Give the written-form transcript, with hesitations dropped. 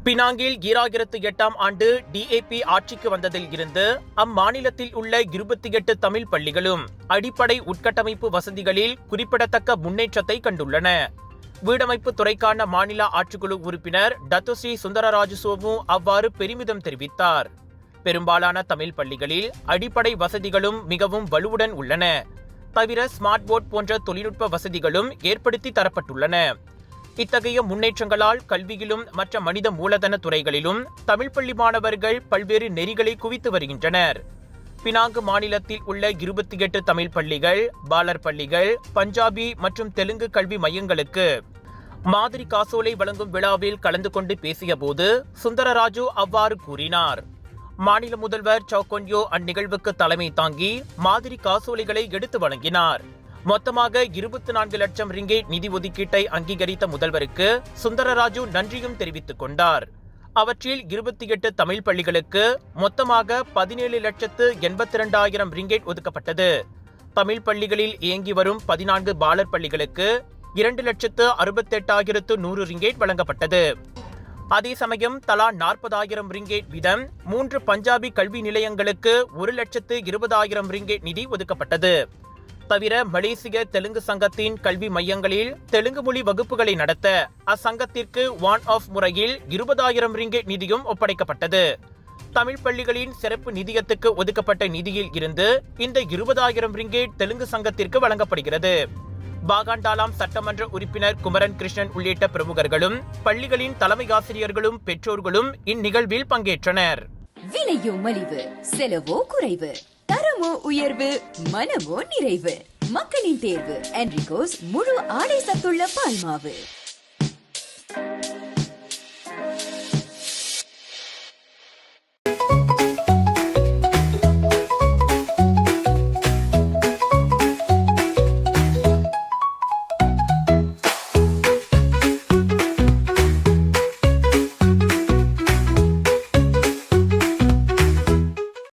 பினாங்கில் 2008ஆம் ஆண்டு DAP ஆட்சிக்கு வந்ததில் இருந்து அம்மாநிலத்தில் உள்ள 28 தமிழ் பள்ளிகளும் அடிப்படை உட்கட்டமைப்பு வசதிகளில் குறிப்பிடத்தக்க முன்னேற்றத்தை கண்டுள்ளன. வீடமைப்பு துறைக்கான மாநில ஆட்சிக்குழு உறுப்பினர் டத்துஸ்ரீ சுந்தரராஜு சோமு அவ்வாறு பெருமிதம் தெரிவித்தார். பெரும்பாலான தமிழ் பள்ளிகளில் அடிப்படை வசதிகளும் மிகவும் வலுவுடன் உள்ளன. தவிர ஸ்மார்ட் போர்ட் போன்ற தொழில்நுட்ப வசதிகளும் ஏற்படுத்தி தரப்பட்டுள்ளன. இத்தகைய முன்னேற்றங்களால் கல்வியிலும் மற்ற மனித மூலதன துறைகளிலும் தமிழ் பள்ளி மாணவர்கள் பல்வேறு நெறிகளை குவித்து வருகின்றனர். பினாங்கு மாநிலத்தில் உள்ள 28 தமிழ் பள்ளிகள், பாலர் பள்ளிகள், பஞ்சாபி மற்றும் தெலுங்கு கல்வி மையங்களுக்கு மாதிரி காசோலை வழங்கும் விழாவில் கலந்து கொண்டு பேசியபோது சுந்தரராஜு அவ்வாறு கூறினார். மாநில முதல்வர் சௌகொன்யோ அந்நிகழ்வுக்கு தலைமை தாங்கி மாதிரி காசோலைகளை எடுத்து வழங்கினார். மொத்தமாக 24 லட்சம் ரிங்கேட் நிதி ஒதுக்கீட்டை அங்கீகரித்த முதல்வருக்கு சுந்தரராஜு நன்றியும் தெரிவித்துக் கொண்டார். அவற்றில் 28 தமிழ் பள்ளிகளுக்கு மொத்தமாக 17,82,000 ரிங்கேட் ஒதுக்கப்பட்டது. தமிழ் பள்ளிகளில் இயங்கி வரும் 14 பாலர் பள்ளிகளுக்கு 2,68,100 ரிங்கேட் வழங்கப்பட்டது. அதே சமயம் தலா 40,000 ரிங்கேட் வீதம் 3 பஞ்சாபி கல்வி நிலையங்களுக்கு 1,20,000 ரிங்கேட் நிதி ஒதுக்கப்பட்டது. தவிர மலேசிய தெலுங்கு சங்கத்தின் கல்வி மையங்களில் தெலுங்கு மொழி வகுப்புகளை நடத்த அச்சங்கத்திற்கு ஒன் ஆஃப் முறையில் 20,000 ரிங்கேட் நிதியும் ஒப்படைக்கப்பட்டது. தமிழ் பள்ளிகளின் சிறப்பு நிதியத்துக்கு ஒதுக்கப்பட்ட நிதியில் இருந்து இந்த 20,000 ரிங்கேட் தெலுங்கு சங்கத்திற்கு வழங்கப்படுகிறது. பாகாண்டாலாம் சட்டமன்ற உறுப்பினர் குமரன் கிருஷ்ணன் உள்ளிட்ட பிரமுகர்களும் பள்ளிகளின் தலைமை ஆசிரியர்களும் பெற்றோர்களும் இந்நிகழ்வில் பங்கேற்றனர். விலையோ மலிவு, செலவோ குறைவு, தரமோ உயர்வு, மனமோ நிறைவு. மக்களின் தேர்வு என்ரிகோஸ் முழு ஆடை சத்துள்ள பால்மாவு.